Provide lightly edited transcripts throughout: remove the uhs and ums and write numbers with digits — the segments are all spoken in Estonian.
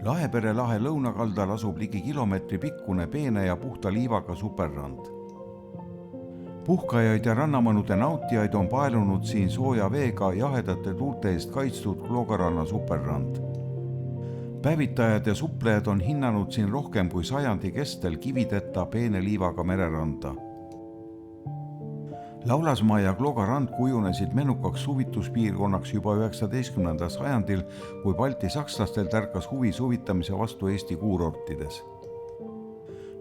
Lahepere lahe lõunakaldal asub ligi kilomeetri pikkune peene ja puhta liivaga superrand. Puhkajaid ja rannamõnude nautijaid on paelunud siin sooja veega jahedate tuulte eest kaitstud Kloogaranna superrand. Päevitajad ja suplejad on hinnanud siin rohkem kui sajandi kestel kivideta peene liivaga mereranda. Laulasmaa ja Kloogarand kujunesid menukaks suvituspiirkonnaks juba 19. sajandil, kui Balti sakslastel tärkas huvi suvitamise vastu Eesti kuurortides.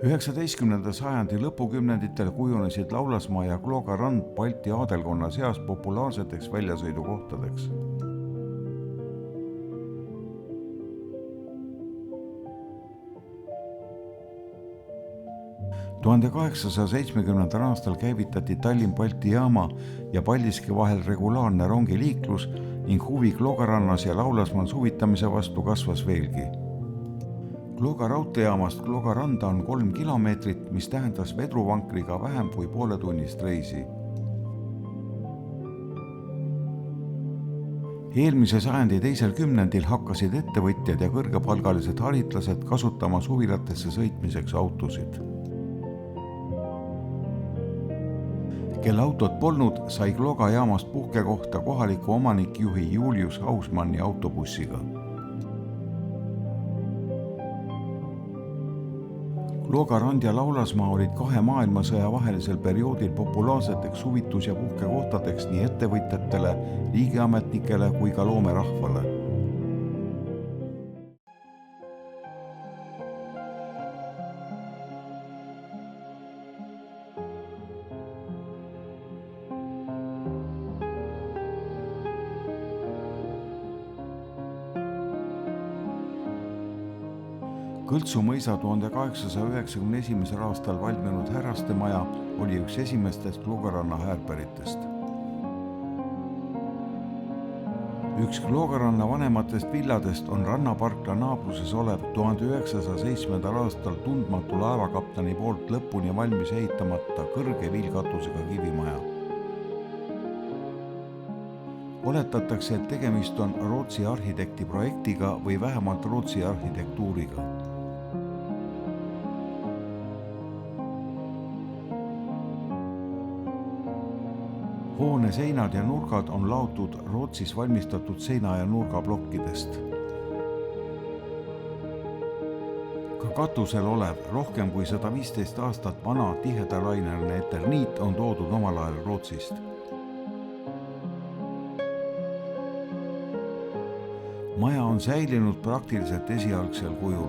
19. sajandi lõpukümnenditel kujunesid Laulasmaa ja Kloogarand Balti aadelkonna seas populaarseteks väljasõidukohtadeks. ...1870. aastal käivitati Tallinn-Balti jaama ja Paldiski vahel regulaarne rongiliiklus ning huvi Kloogarannas ja Laulasmaal suvitamise vastu kasvas veelgi. Klooga raudteejaamast Kloogaranda on 3 kilomeetrit, mis tähendas vedruvankriga vähem kui pooletunnist reisi. Eelmise sajandi teisel kümnendil hakkasid ettevõtjad ja kõrgepalgalised haritlased kasutama suvilatesse sõitmiseks autosid. Kel autot polnud, sai Klooga jaamast puhkekohta kohaliku omanikjuhi Julius Hausmanni autobussiga. Kloogarand ja Laulasmaa olid 2 maailmasõja vahelisel perioodil populaarseteks suvitus- ja puhkekohtadeks nii ettevõtjatele, riigiametnikele kui ka loomerahvale. Kõltsu mõisa 1891. aastal valminud härrastemaja oli üks esimestest Kloogaranna häärpäritest. Üks Kloogaranna vanematest villadest on rannaparkla naabruses olev 1907. aastal tundmatu laevakapteni poolt lõpuni valmis ehitamata kõrge viilkatusega kivimaja. Oletatakse, et tegemist on Rootsi arhitekti projektiga või vähemalt Rootsi arhitektuuriga. Hoone seinad ja nurgad on laotud Rootsis valmistatud seina- ja nurgaplokkidest. Ka katusel olev rohkem kui 115 aastat vana tihedalaineline eterniit on toodud omal ajal Rootsist. Maja on säilinud praktiliselt esialgsel kujul.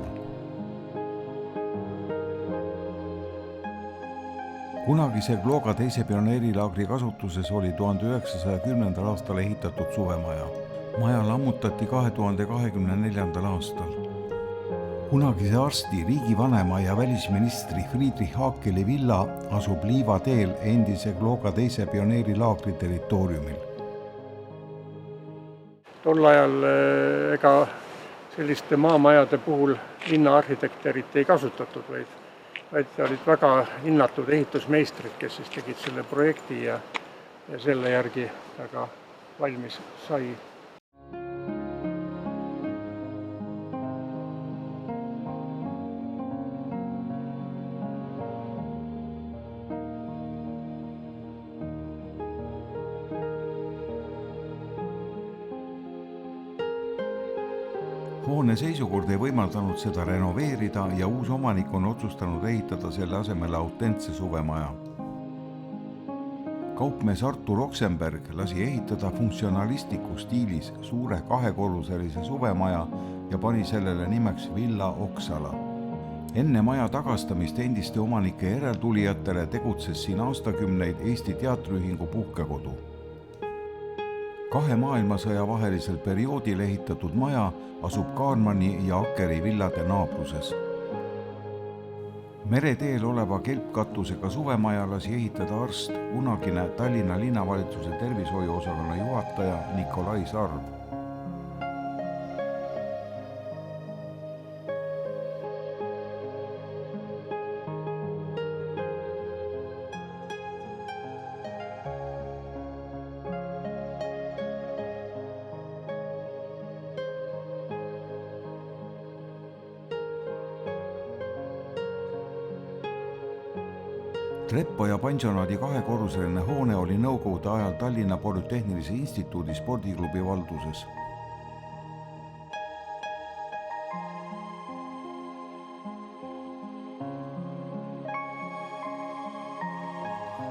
Kunagise Klooga teise pioneerilaagri kasutuses oli 1910. aastal ehitatud suvemaja. Maja lammutati 2024. aastal. Kunagise arsti, riigivanema ja välisministri Friedrich Haakeli villa asub Liiva teel endise Klooga teise pioneerilaagri territooriumil. Tol ajal ega selliste maamajade puhul linnaarhitekte eriti ei kasutatud, vaid olid väga hinnatud ehitusmeistrid, kes siis tegid selle projekti ja selle järgi väga valmis sai. Hoone seisukord ei võimaldanud seda renoveerida ja uus omanik on otsustanud ehitada selle asemele autentse suvemaja. Kaupmees Artur Oksenberg lasi ehitada funktsionalistliku stiilis suure 2-korruselise suvemaja ja pani sellele nimeks Villa Oksala. Enne maja tagastamist endiste omanike järeltulijatele tegutses siin aastakümneid Eesti Teatriühingu puhkekodu. 2 maailmasõja vahelisel perioodil ehitatud maja asub Kaarmani ja Akeri villade naabruses. Mereteel oleva kelpkatusega suvemaja lasi ehitada arst, kunagine Tallinna linnavalitsuse tervishoiuosakonna juhataja Nikolai Sarv. Treppoja pansionaadi kahekorruseline hoone oli nõukogude ajal Tallinna Polütehnilise Instituudi spordiklubi valduses.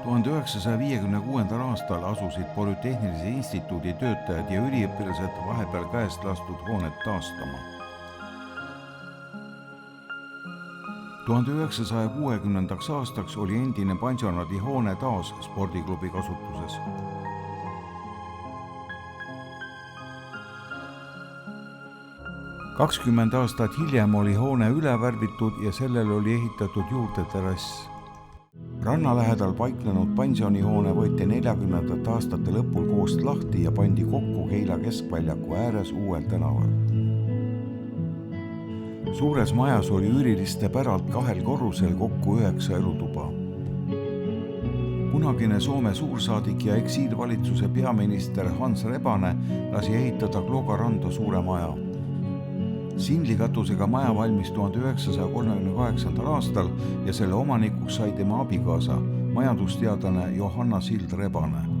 ...1956. aastal asusid Polütehnilise Instituudi töötajad ja üliõpilased vahepeal käest lastud hoonet taastama. 1960. aastaks oli endine pansionaadi hoone taas spordiklubi kasutuses. ...20 aastat hiljem oli hoone üle värvitud ja sellele oli ehitatud juurde terrass. Ranna lähedal paiknenud pensionihoone võeti 40. aastate lõpul koost lahti ja pandi kokku Keila keskväljaku ääres uuel tänaval. Suures majas oli üüriliste päralt 2 korrusel kokku 9 elutuba. Kunagine Soome suursaadik ja eksiilvalitsuse peaminister Hans Rebane lasi ehitada Klooga randa suure maja. Sindlikatusega maja valmis 1938. aastal ja selle omanikuks sai tema abikaasa, majandusteadlane Johanna Sild Rebane.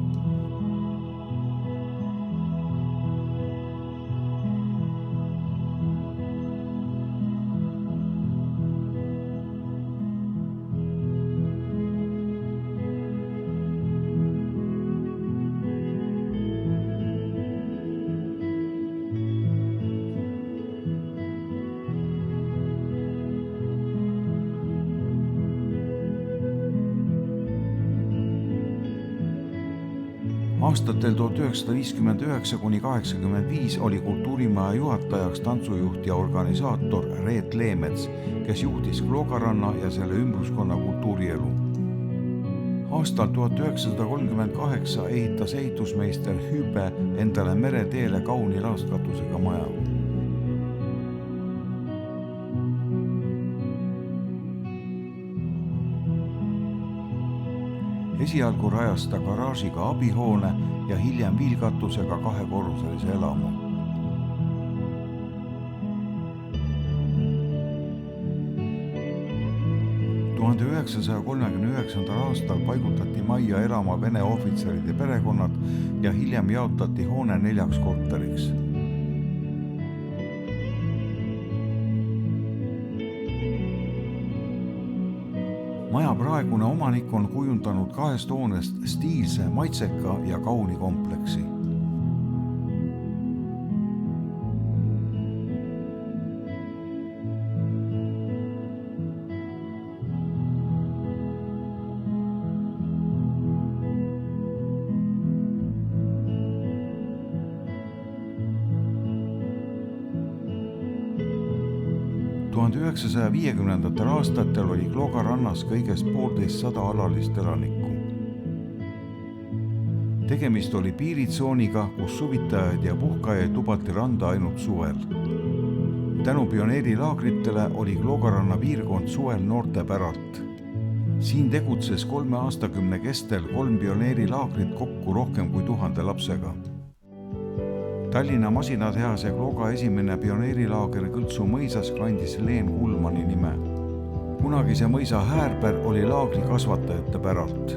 Aastatel 1959–85 oli kultuurimaja juhatajaks tantsujuht ja organisaator Reet Leemets, kes juhtis Kloogaranna ja selle ümbruskonna kultuurielu. Aastal 1938 ehitas ehitusmeister Hübe endale mereteele kauni laaskatusega maja. Esialgu rajas ta garaažiga abihoone ja hiljem viilkatusega 2-korruselise elamu. – 1939. aastal paigutati majja elama Vene ohvitseride perekonnad ja hiljem jaotati hoone 4 korteriks. Maja praegune omanik on kujundanud 2 hoonest stiilse, maitseka ja kauni kompleksi. – 1950. aastatel oli Klooga rannas kõigest 150 alalist elanikku. Tegemist oli piiritsooniga, kus suvitajaid ja puhkajaid lubati randa ainult suvel. Tänu pioneerilaagritele oli Klooga ranna piirkond suvel noorte päralt. Siin tegutses 3 aastakümne kestel 3 pioneerilaagrit kokku rohkem kui 1000 lapsega. Tallinna masinatehase Klooga esimene pioneerilaager Kõltsu mõisas kandis Leen Kulmani nime. Kunagise mõisa Häärber oli laagri kasvatajate päralt.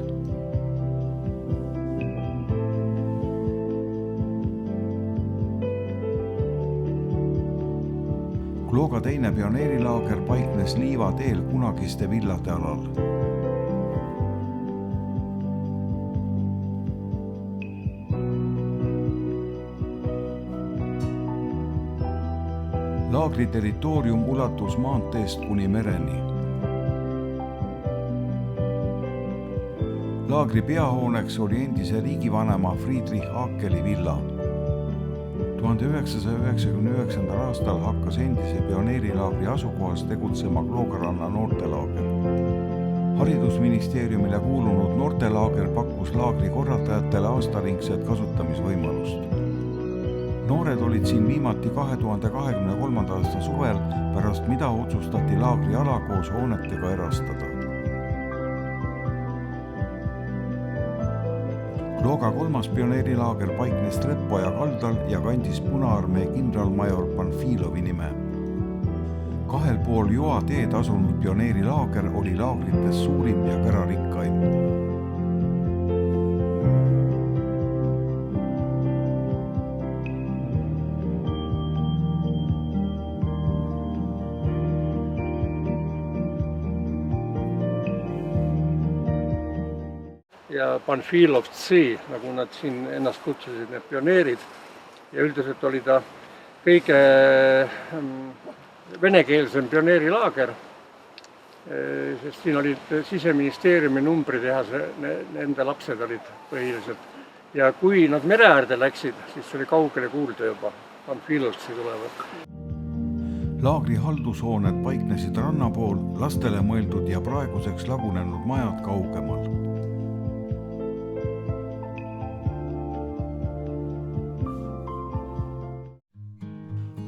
Klooga teine pioneerilaager paiknes Liiva teel kunagiste villade alal. Laagri territoorium ulatus maanteest kuni mereni. Laagri peahooneks oli endise riigivanema Friedrich Akeli villa. 1999. aastal hakkas endise pioneerilaagri asukohas tegutsema Kloogaranna noortelaager. Haridusministeeriumile kuulunud noortelaager pakkus laagri korraldajatele aastaringset kasutamisvõimalust. Noored olid siin viimati 2023. aasta suvel, pärast mida otsustati laagri ala koos hoonetega erastada. Klooga 3. pioneerilaager paiknes Treppoja kaldal ja kandis Punaarmee kindralmajor Panfilovi nime. kahel pool Joa teed asunud pioneerilaager oli laagrites suurim ja kärarikkaim. Ja Panfilovtsi, nagu nad siin ennast kutsusid, need pioneerid. Ja üldiselt oli ta kõige venekeelsem pioneerilaager, sest siin olid Siseministeeriumi numbritehase, nende lapsed olid põhiliselt. Ja kui nad mere äärde läksid, siis oli kaugele kuulda juba Panfilovtsi tulevad. Laagri haldushooned paiknesid ranna pool, lastele mõeldud ja praeguseks lagunenud majad kaugemal.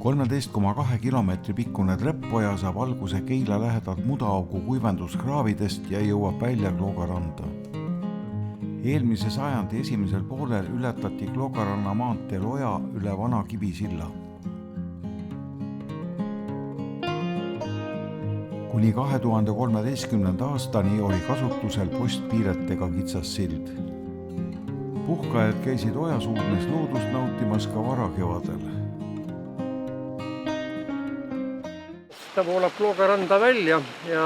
13,2 kilomeetri pikkune treppoja saab alguse Keila lähedalt Mudaaugu kuivenduskraavidest ja jõuab välja Kloogaranda. Eelmise sajandi esimesel poolel ületati Kloogaranna maanteel oja üle vana kivisilla. Kuni 2013. aastani oli kasutusel postpiiretega kitsas sild. Puhkajad käisid ojasuudmes loodust nautimas ka varakevadel. Ta voolab Kloogaranda välja ja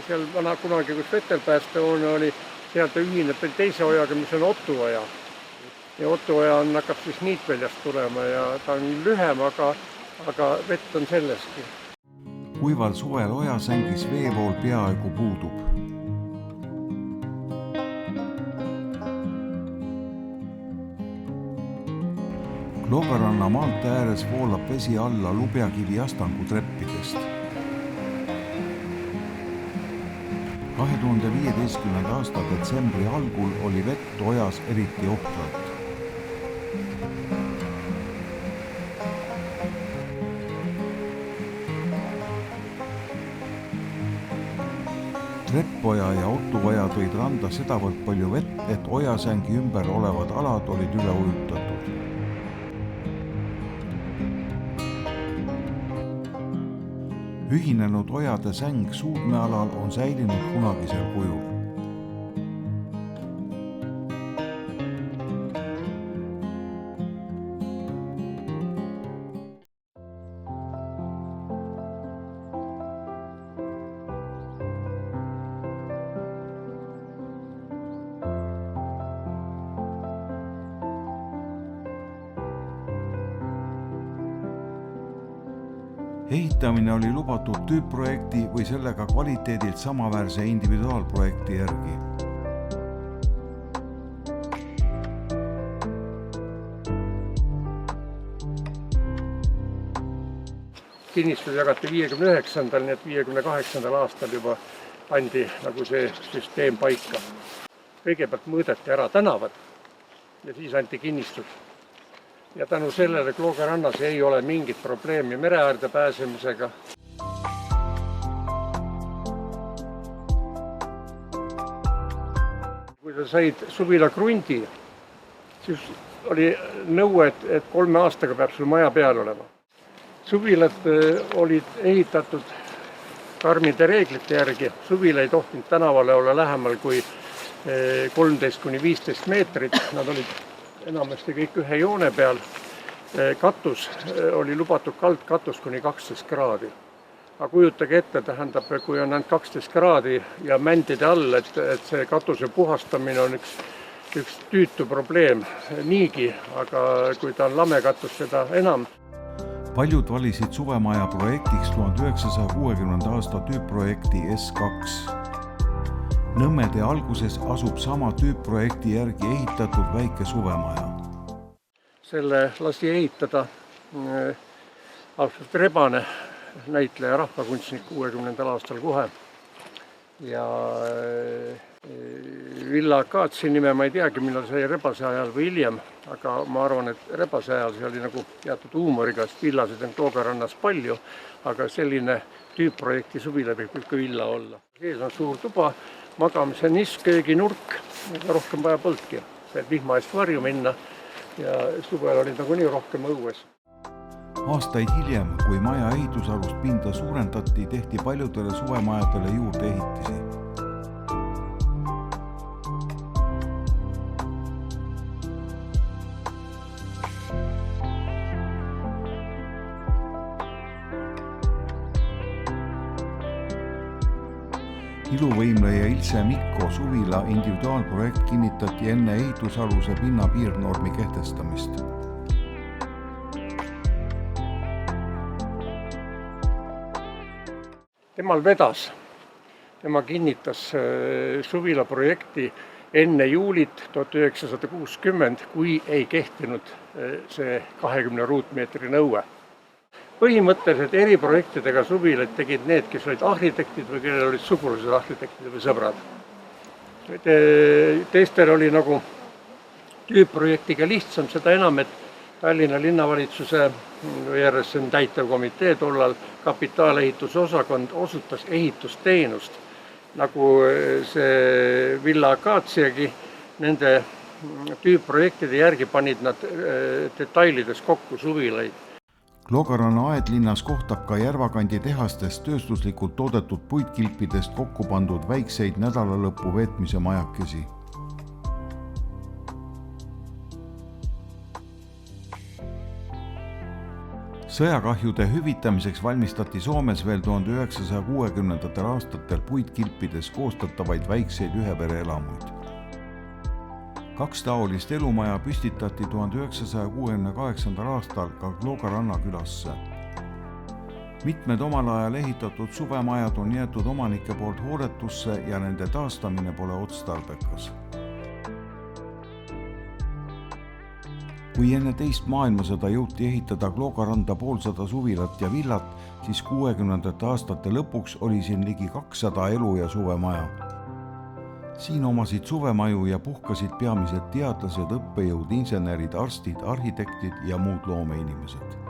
seal kunagi, kus vetelpäästehoone oli, seal ta ühineb veel teise ojaga, mis on Otuoja. Ja Otuoja hakkab siis Niitväljast tulema ja ta on lühem, aga vett on selleski. Kuival suvel ojasängis veevool peaaegu puudub. Kloogaranna maantee ääres voolab vesi alla Lubjakivi Astangu treppidest. 2015. aasta detsembri algul oli vett ojas eriti ohtralt. Treppoja ja Otuoja tõid randa sedavõrd palju vett, et ojasängi ümber olevad alad olid üle ujutatud. Ühinenud ojade säng Suudmealal on säilinud kunagisel kujul. Ehitamine oli lubatud tüüpprojekti või sellega kvaliteedilt samaväärse individuaalprojekti järgi. Kinnistus jagati 59. nii et 58. aastal juba pandi nagu see süsteem paika. Kõigepealt mõõdeti ära tänavad ja siis anti kinnistus. Ja tänu sellele Kloogarannas ei ole mingit probleemi mereäärde pääsemisega. Kui sa said suvila krundi, siis oli nõue, et 3 aastaga peab sul maja peal olema. Suvilad olid ehitatud karmide reeglite järgi. Suvila ei tohtinud tänavale olla lähemal kui 13–15 meetrit. Nad olid enamasti kõik ühe joone peal. Katus oli lubatud kaldkatus kuni 12 kraadi. Aga kujutage ette, tähendab, kui on ainult 12 kraadi ja mändide all, et see katuse puhastamine on üks tüütu probleem niigi, aga kui ta on lamekatus, seda enam. Paljud valisid suvemaja projektiks 1960. aasta tüüpprojekti S2. Nõmmede alguses asub sama tüüpprojekti järgi ehitatud väike suvemaja. Selle lasi ehitada Alfred Rebane, näitleja rahvakunstnik 60. aastal kohe. Ja Villa Kaatsi nime ma ei teagi, millal sai Rebase ajal või hiljem, aga ma arvan, et Rebase ajal see oli nagu teatud huumoriga, sest villasid on Kloogarannas palju, aga selline tüüpprojekti suvila võib ikka villa olla. Sees on suur tuba, magamise nisk, kööginurk, rohkem vaja polnudki. Sai vihma eest varju minna ja suvel oli nagu nii rohkem õues. Aastaid hiljem, kui maja ehitusalust pinda suurendati, tehti paljudele suvemajadele juurde ehitisi. Iluvõimleja Ilse Mikko suvila individuaalprojekt kinnitati enne ehitusaluse pinna piirnormi kehtestamist. Temal vedas, tema kinnitas suvila projekti enne juulit 1960, kui ei kehtinud see 20 ruutmeetri nõue. Põhimõtteliselt eriprojektidega suvilaid tegid need, kes olid arhitektid või kellel olid sugulased arhitektid või sõbrad. Teistel oli nagu tüüpprojektiga lihtsam, seda enam, et Tallinna linnavalitsuse või RSM täitevkomitee tollal kapitaalehituse osakond osutas ehitusteenust, nagu see Villa Akatsiagi, nende tüüpprojektide järgi panid nad detailides kokku suvilaid. Kloogaranna aedlinnas kohtab ka Järvakandi tehastest tööstuslikult toodetud puitkilpidest kokku pandud väikseid nädalalõppu veetmise majakesi. Sõjakahjude hüvitamiseks valmistati Soomes veel 1960. aastatel puitkilpides koostatavaid väikseid ühepere-elamuid. 2 taolist elumaja püstitati 1968. aastal ka Kloogaranna külasse. Mitmed omal ajal ehitatud suvemajad on jäetud omanike poolt hooletusse ja nende taastamine pole otstarbekas. Kui enne teist maailmasõda jõuti ehitada Kloogaranda poolsada suvilat ja villat, siis 60. aastate lõpuks oli siin ligi 200 elu- ja suvemaja. Siin omasid suvemaju ja puhkasid peamiselt teadlased, õppejõud, insenerid, arstid, arhitektid ja muud loomeinimesed.